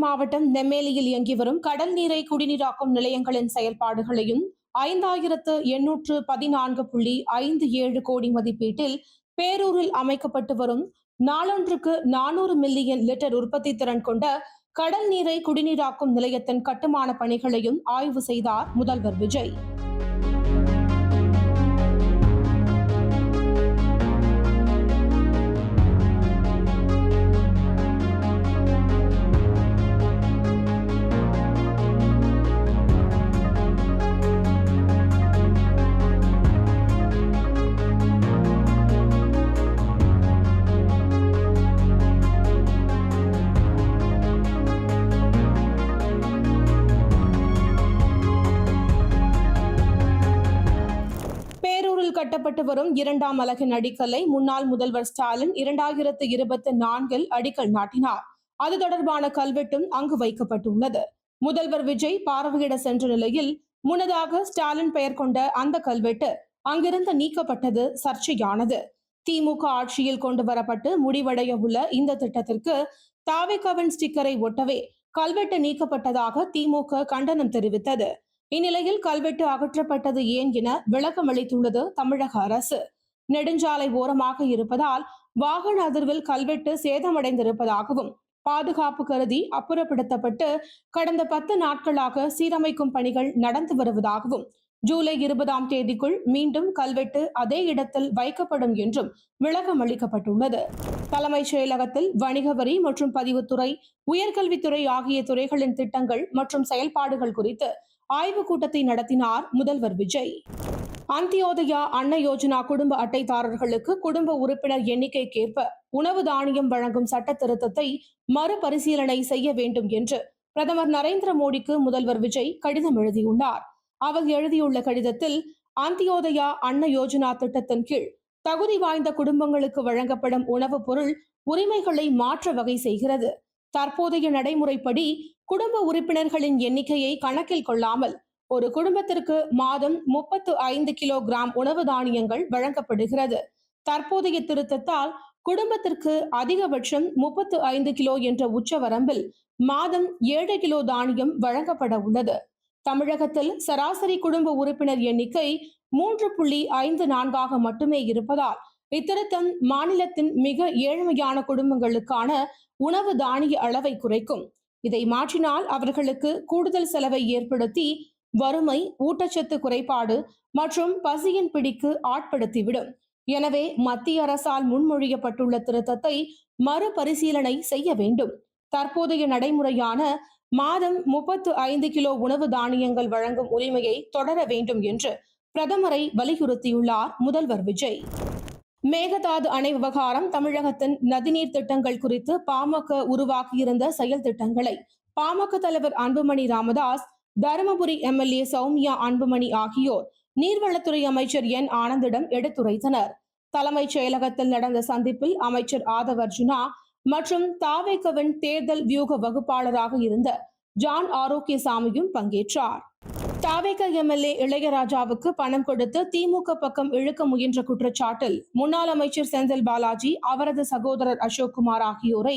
மாவட்டம் நெம்மேலியில் இயங்கி வரும் கடல் நீரை குடிநீராக்கும் நிலையங்களின் செயல்பாடுகளையும் 5814.57 கோடி மதிப்பீட்டில் பேரூரில் அமைக்கப்பட்டு வரும் நாளொன்றுக்கு 400 மில்லியன் லிட்டர் உற்பத்தி திறன் கொண்ட கடல் நீரை குடிநீராக்கும் நிலையத்தின் கட்டுமான பணிகளையும் ஆய்வு செய்தார் முதல்வர் விஜய். கட்டப்பட்டு வரும் 2ஆம் அலகின் அடிக்கல்லை முன்னாள் முதல்வர் ஸ்டாலின் 2024 அடிக்கல் நாட்டினார். அது தொடர்பான கல்வெட்டும் அங்கு வைக்கப்பட்டுள்ளது. முதல்வர் விஜய் பார்வையிட சென்ற நிலையில் முன்னதாக ஸ்டாலின் பெயர் கொண்ட அந்த கல்வெட்டு அங்கிருந்து நீக்கப்பட்டது சர்ச்சையானது. திமுக ஆட்சியில் கொண்டு வரப்பட்டு முடிவடைய உள்ள இந்த திட்டத்திற்கு தாவேகாவின் ஸ்டிக்கரை ஒட்டவே கல்வெட்டு நீக்கப்பட்டதாக திமுக கண்டனம் தெரிவித்தது. இந்நிலையில் கல்வெட்டு அகற்றப்பட்டது ஏன் என விளக்கம் அளித்துள்ளது தமிழக அரசு. நெடுஞ்சாலை ஓரமாக இருப்பதால் வாகன அதிர்வில் கல்வெட்டு சேதமடைந்திருப்பதாகவும் பாதுகாப்பு கருதி அப்புறப்படுத்தப்பட்டு கடந்த 10 நாட்களாக சீரமைக்கும் பணிகள் நடந்து வருவதாகவும் ஜூலை 20ஆம் தேதிக்குள் மீண்டும் கல்வெட்டு அதே இடத்தில் வைக்கப்படும் என்றும் விளக்கம் அளிக்கப்பட்டுள்ளது. தலைமைச் செயலகத்தில் வணிக வரி மற்றும் பதிவுத்துறை, உயர்கல்வித்துறை ஆகிய துறைகளின் திட்டங்கள் மற்றும் செயல்பாடுகள் குறித்து ஆய்வுக் கூட்டத்தை நடத்தினார் முதல்வர் விஜய். அந்தியோதயா அன்ன யோஜனா குடும்ப அட்டைதாரர்களுக்கு குடும்ப உறுப்பினர் எண்ணிக்கைக்கேற்ப உணவு தானியம் வழங்கும் சட்ட திருத்தத்தை மறுபரிசீலனை செய்ய வேண்டும் என்று பிரதமர் நரேந்திர மோடிக்கு முதல்வர் விஜய் கடிதம் எழுதியுள்ளார். அவர் எழுதியுள்ள கடிதத்தில் அந்தியோதயா அன்ன யோஜனா திட்டத்தின் கீழ் தகுதி வாய்ந்த குடும்பங்களுக்கு வழங்கப்படும் உணவுப் பொருள் உரிமைகளை மாற்ற வகை செய்கிறது. தற்போதைய நடைமுறைப்படி குடும்ப உறுப்பினர்களின் எண்ணிக்கையை கணக்கில் கொள்ளாமல் ஒரு குடும்பத்திற்கு மாதம் 35 கிலோகிராம் உணவு தானியங்கள் வழங்கப்படுகிறது. தற்போதைய திருத்தத்தால் குடும்பத்திற்கு அதிகபட்சம் 35 கிலோ என்ற உச்சவரம்பில் மாதம் 7 கிலோ தானியம் வழங்கப்பட உள்ளது. தமிழகத்தில் சராசரி குடும்ப உறுப்பினர் எண்ணிக்கை 3.54 மட்டுமே இருப்பதால் இத்திருத்தம் மாநிலத்தின் மிக ஏழ்மையான குடும்பங்களுக்கான உணவு தானிய அளவை குறைக்கும். இதை மாற்றினால் அவர்களுக்கு கூடுதல் செலவை ஏற்படுத்தி வறுமை, ஊட்டச்சத்து குறைபாடு மற்றும் பசியின் பிடிக்கு ஆட்படுத்திவிடும். எனவே மத்திய அரசால் முன்மொழியப்பட்டுள்ள திருத்தத்தை மறுபரிசீலனை செய்ய வேண்டும். தற்போதைய நடைமுறையான மாதம் 35 கிலோ உணவு தானியங்கள் வழங்கும் உரிமையை தொடர வேண்டும் என்று பிரதமரை வலியுறுத்தியுள்ளார் முதல்வர் விஜய். மேகதாது அணை விவகாரம், தமிழகத்தின் நதிநீர் திட்டங்கள் குறித்து பாமக உருவாக்கியிருந்த செயல் திட்டங்களை பாமக தலைவர் அன்புமணி ராமதாஸ், தருமபுரி எம்எல்ஏ சௌமியா அன்புமணி ஆகியோர் நீர்வளத்துறை அமைச்சர் என் ஆனந்திடம் எடுத்துரைத்தனர். தலைமைச் செயலகத்தில் நடந்த சந்திப்பில் அமைச்சர் ஆதவ் அர்ஜுனா மற்றும் தாவேகவின் தேர்தல் வியூக வகுப்பாளராக இருந்த ஜான் ஆரோக்கியசாமியும் பங்கேற்றார். தாவேக எம்எல்ஏ இளையராஜாவுக்கு பணம் கொடுத்து திமுக பக்கம் இழுக்க முயன்ற குற்றச்சாட்டில் முன்னாள் அமைச்சர் செந்தில் பாலாஜி, அவரது சகோதரர் அசோக்குமார் ஆகியோரை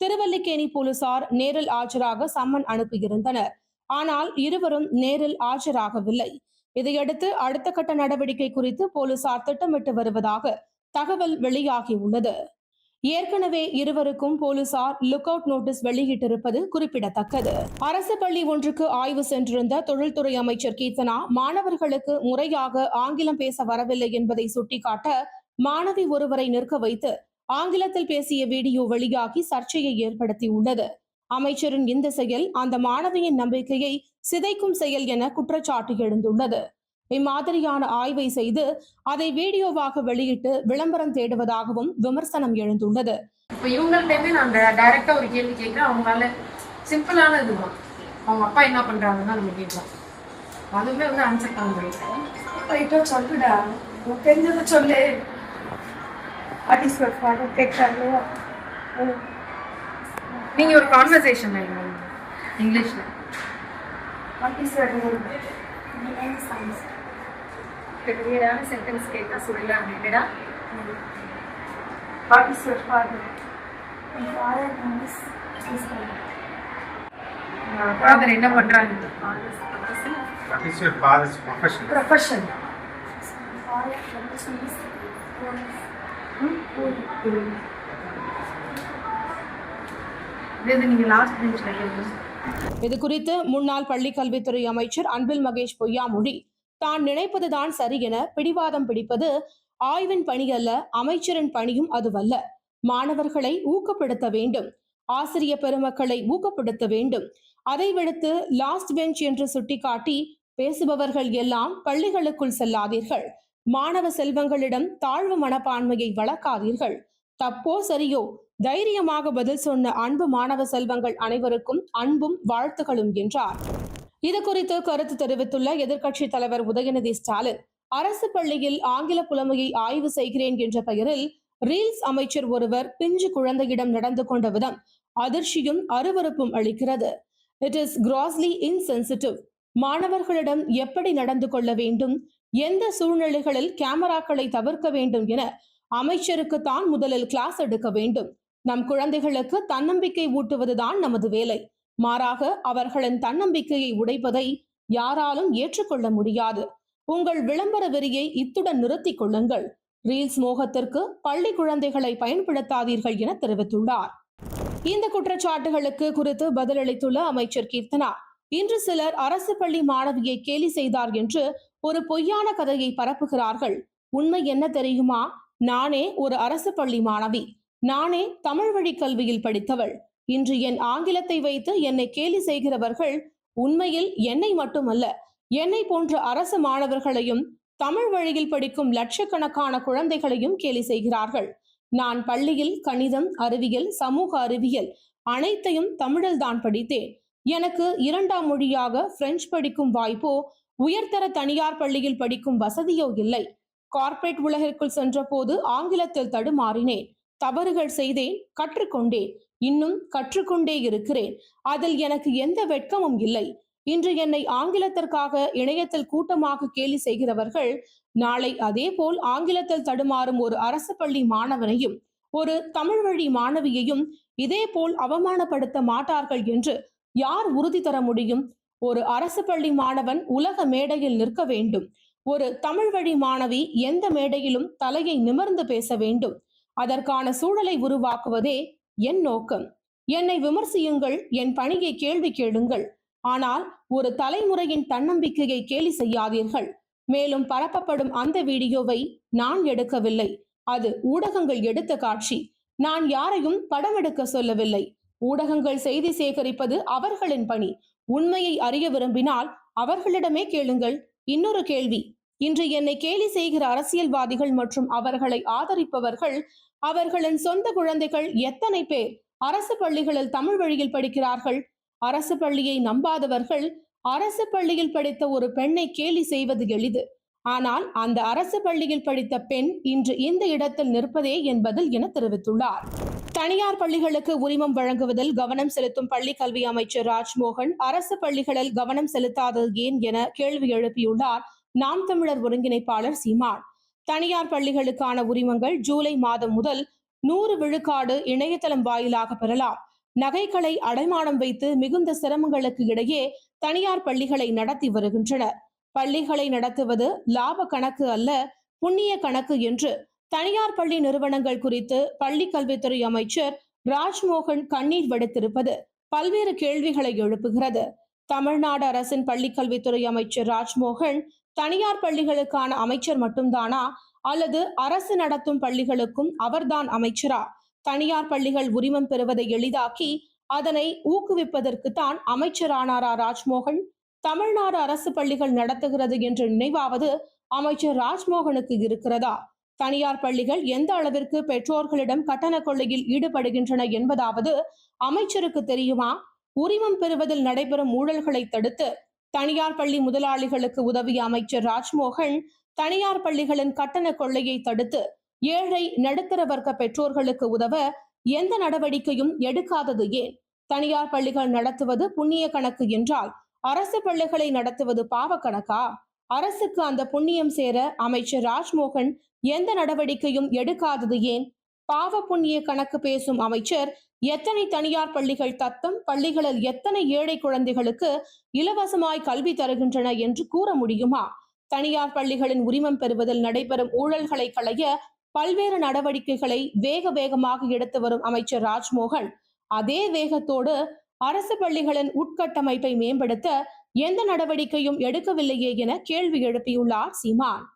திருவல்லிக்கேணி போலீசார் நேரில் ஆஜராக சம்மன் அனுப்பியிருந்தனர். ஆனால் இருவரும் நேரில் ஆஜராகவில்லை. இதையடுத்து அடுத்த கட்ட நடவடிக்கை குறித்து போலீசார் திட்டமிட்டு வருவதாக தகவல் வெளியாகியுள்ளது. ஏற்கனவே இருவருக்கும் போலீசார் லுக் அவுட் நோட்டீஸ் வெளியிட்டிருப்பது குறிப்பிடத்தக்கது. அரசு பள்ளி ஒன்றுக்கு ஆய்வு சென்றிருந்த தொழில்துறை அமைச்சர் கீர்த்தனா மாணவர்களுக்கு முறையாக ஆங்கிலம் பேச வரவில்லை என்பதை சுட்டிக்காட்ட மாணவி ஒருவரை நிற்க வைத்து ஆங்கிலத்தில் பேசிய வீடியோ வெளியாகி சர்ச்சையை ஏற்படுத்தியுள்ளது. அமைச்சரின் இந்த செயல் அந்த மாணவியின் நம்பிக்கையை சிதைக்கும் செயல் என குற்றச்சாட்டு எழுந்துள்ளது. இம்மாதிரியான ஆய்வை செய்து அதை வீடியோவாக வெளியிட்டு விளம்பரம் தேடுவதாகவும் விமர்சனம் எழுந்துள்ளது. இப்போ இவங்கள்ட்ட நான் டைரக்டா ஒரு கேள்வி கேட்கிறேன். அவங்களால சிம்பிளான இதுதான், அவங்க அப்பா என்ன பண்றாங்கன்னா நம்ம கேட்கலாம். அதுவுமே ஆன்சர் பண்ண முடியும். சொல்லுடா, தெரிஞ்சதை சொல்லு. கேட்கறாங்க. நீங்க ஒரு கான்வர்சேஷன் இங்கிலீஷ்ல கிளியரான சென்டென்ஸ் கேட்டா சொல்லலாம். இல்லடா, What is your father? My father is father என்ன பண்றாங்க? What is your father's profession? Profession இது நீங்க லாஸ்ட் பெஞ்ச்ல கேளுங்க. இது குறித்து முன்னாள் பள்ளிக்கல்வித்துறை அமைச்சர் அன்பில் மகேஷ் பொய்யாமொழி, தான் நினைப்பதுதான் சரி என பிடிவாதம் பிடிப்பது ஆய்வின் பணி அல்ல, அமைச்சரின் பணியும் அதுவல்ல. மாணவர்களை ஊக்கப்படுத்த வேண்டும், ஆசிரிய பெருமக்களை ஊக்கப்படுத்த வேண்டும். அதை விடுத்து லாஸ்ட் பெஞ்ச் என்று சுட்டிக்காட்டி பேசுபவர்கள் எல்லாம் பள்ளிகளுக்குள் செல்லாதீர்கள். மாணவ செல்வங்களிடம் தாழ்வு மனப்பான்மையை வளர்க்காதீர்கள். தப்போ சரியோ தைரியமாக பதில் சொன்ன அன்பு மாணவ செல்வங்கள் அனைவருக்கும் அன்பும் வாழ்த்துகளும் என்றார். இது குறித்து கருத்து தெரிவித்துள்ள எதிர்க்கட்சி தலைவர் உதயநிதி ஸ்டாலின், அரசு பள்ளியில் ஆங்கில புலமையை ஆய்வு செய்கிறேன் என்ற பெயரில் ரீல்ஸ் அமைச்சர் ஒருவர் பிஞ்சு குழந்தையிடம் நடந்து கொண்ட விதம் அதிர்ச்சியும் அருவருப்பும் அளிக்கிறது. It is grossly insensitive. மாணவர்களிடம் எப்படி நடந்து கொள்ள வேண்டும், எந்த சூழ்நிலைகளில் கேமராக்களை தவிர்க்க வேண்டும் என அமைச்சருக்கு தான் முதலில் கிளாஸ் எடுக்க வேண்டும். நம் குழந்தைகளுக்கு தன்னம்பிக்கை ஊட்டுவதுதான் நமது வேலை. மாறாக அவர்களின் தன்னம்பிக்கையை உடைப்பதை யாராலும் ஏற்றுக்கொள்ள முடியாது. உங்கள் விளம்பர வெறியை இத்துடன் நிறுத்திக் கொள்ளுங்கள். ரீல்ஸ் மோகத்திற்கு பள்ளி குழந்தைகளை பயன்படுத்தாதீர்கள் என தெரிவித்துள்ளார். இந்த குற்றச்சாட்டுகளுக்கு குறித்து பதிலளித்துள்ள அமைச்சர் கீர்த்தனா, இன்று சிலர் அரசு பள்ளி மாணவியை கேலி செய்தார் என்று ஒரு பொய்யான கதையை பரப்புகிறார்கள். உண்மை என்ன தெரியுமா? நானே ஒரு அரசு பள்ளி மாணவி. நானே தமிழ் வழி கல்வியில் படித்தவள். இன்று என் ஆங்கிலத்தை வைத்து என்னை கேலி செய்கிறவர்கள் உண்மையில் என்னை மட்டுமல்ல, என்னை போன்ற அரசு மாணவர்களையும் தமிழ் வழியில் படிக்கும் லட்சக்கணக்கான குழந்தைகளையும் கேலி செய்கிறார்கள். நான் பள்ளியில் கணிதம், அறிவியல், சமூக அறிவியல் அனைத்தையும் தமிழில் தான் படித்தேன். எனக்கு இரண்டாம் மொழியாக பிரெஞ்சு படிக்கும் வாய்ப்போ, உயர்தர தனியார் பள்ளியில் படிக்கும் வசதியோ இல்லை. கார்ப்பரேட் உலகிற்குள் சென்ற போது ஆங்கிலத்தில் தடுமாறினேன், தவறுகள் செய்தேன், கற்றுக்கொண்டேன், இன்னும் கற்றுக்கொண்டே இருக்கிறேன். அதில் எனக்கு எந்த வெட்கமும் இல்லை. இன்று என்னை ஆங்கிலத்திற்காக இணையத்தில் கூட்டமாக கேலி செய்கிறவர்கள் நாளை அதே போல் ஆங்கிலத்தில் தடுமாறும் ஒரு அரசு பள்ளி மாணவனையும் ஒரு தமிழ் வழி மாணவியையும் இதே போல் அவமானப்படுத்த மாட்டார்கள் என்று யார் உறுதி தர முடியும்? ஒரு அரசு பள்ளி மாணவன் உலக மேடையில் நிற்க வேண்டும். ஒரு தமிழ் வழி மாணவி எந்த மேடையிலும் தலையை நிமிர்ந்து பேச வேண்டும். அதற்கான சூழலை உருவாக்குவதே என் நோக்கம். என்னை விமர்சியுங்கள், என் பணியை கேள்வி கேளுங்கள். ஆனால் ஒரு தலைமுறையின் தன்னம்பிக்கையை கேலி செய்யாதீர்கள். மேலும் பரப்பப்படும் அந்த வீடியோவை நான் எடுக்கவில்லை, அது ஊடகங்கள் எடுத்த காட்சி. நான் யாரையும் படம் எடுக்க சொல்லவில்லை. ஊடகங்கள் செய்தி சேகரிப்பது அவர்களின் பணி. உண்மையை அறிய விரும்பினால் அவர்களிடமே கேளுங்கள். இன்னொரு கேள்வி, இன்று என்னை கேலி செய்கிற அரசியல்வாதிகள் மற்றும் அவர்களை ஆதரிப்பவர்கள், அவர்களின் சொந்த குழந்தைகள் எத்தனை பேர் அரசு பள்ளிகளில் தமிழ் வழியில் படிக்கிறார்கள்? அரசு பள்ளியை நம்பாதவர்கள் அரசு பள்ளியில் படித்த ஒரு பெண்ணை கேலி செய்வது எளிது. ஆனால் அந்த அரசு பள்ளியில் படித்த பெண் இன்று இந்த இடத்தில் நிற்பதே என்பதில் என தெரிவித்துள்ளார். தனியார் பள்ளிகளுக்கு உரிமம் வழங்குவதில் கவனம் செலுத்தும் பள்ளி கல்வி அமைச்சர் ராஜ்மோகன் அரசு பள்ளிகளில் கவனம் செலுத்தாதது ஏன் என கேள்வி எழுப்பியுள்ளார் நாம் தமிழர் ஒருங்கிணைப்பாளர் சீமான். தனியார் பள்ளிகளுக்கான உரிமங்கள் ஜூலை மாதம் முதல் 100 விழுக்காடு இணையதளம் வாயிலாக பெறலாம். நகைகளை அடைமானம் வைத்து மிகுந்த சிரமங்களுக்கு இடையே தனியார் பள்ளிகளை நடத்தி வருகின்றனர். பள்ளிகளை நடத்துவது லாப கணக்கு அல்ல, புண்ணிய கணக்கு என்று தனியார் பள்ளி நிறுவனங்கள் குறித்து பள்ளி கல்வித்துறை அமைச்சர் ராஜ்மோகன் கண்ணீர் வடித்திருப்பது பல்வேறு கேள்விகளை எழுப்புகிறது. தமிழ்நாடு அரசின் பள்ளி கல்வித்துறை அமைச்சர் ராஜ்மோகன் தனியார் பள்ளிகளுக்கான அமைச்சர் மட்டும்தானா, அல்லது அரசு நடத்தும் பள்ளிகளுக்கும் அவர்தான் அமைச்சரா? தனியார் பள்ளிகள் உரிமம் பெறுவதை எளிதாக்கி அதனை ஊக்குவிப்பதற்கு தான் அமைச்சரானாரா ராஜ்மோகன்? தமிழ்நாடு அரசு பள்ளிகள் நடத்துகிறது என்ற நினைவாவது அமைச்சர் ராஜ்மோகனுக்கு இருக்கிறதா? தனியார் பள்ளிகள் எந்த அளவிற்கு பெற்றோர்களிடம் கட்டண கொள்ளையில் ஈடுபடுகின்றன என்பதாவது அமைச்சருக்கு தெரியுமா? உரிமம் பெறுவதில் நடைபெறும் ஊழல்களை தடுத்து தனியார் பள்ளி முதலாளிகளுக்கு உதவிய அமைச்சர் ராஜ்மோகன் தனியார் பள்ளிகளின் கட்டண கொள்ளையை தடுத்து ஏழை நடுத்தர வர்க்க பெற்றோர்களுக்கு உதவ எந்த நடவடிக்கையும் எடுக்காதது ஏன்? தனியார் பள்ளிகள் நடத்துவது புண்ணிய கணக்கு என்றால் அரசு பள்ளிகளை நடத்துவது பாவ கணக்கா? அரசுக்கு அந்த புண்ணியம் சேர அமைச்சர் ராஜ்மோகன் எந்த நடவடிக்கையும் எடுக்காதது ஏன்? பாவ புண்ணிய கணக்கு பேசும் அமைச்சர் எத்தனை தனியார் பள்ளிகள் தத்தம் பள்ளிகளில் எத்தனை ஏழை குழந்தைகளுக்கு இலவசமாய் கல்வி தருகின்றன என்று கூற முடியுமா? தனியார் பள்ளிகளின் உரிமம் பெறுவதில் நடைபெறும் ஊழல்களை களைய பல்வேறு நடவடிக்கைகளை வேகமாக எடுத்து வரும் அமைச்சர் ராஜ்மோகன் அதே வேகத்தோடு அரசு பள்ளிகளின் உட்கட்டமைப்பை மேம்படுத்த எந்த நடவடிக்கையும் எடுக்கவில்லையே என கேள்வி எழுப்பியுள்ளார் சீமான்.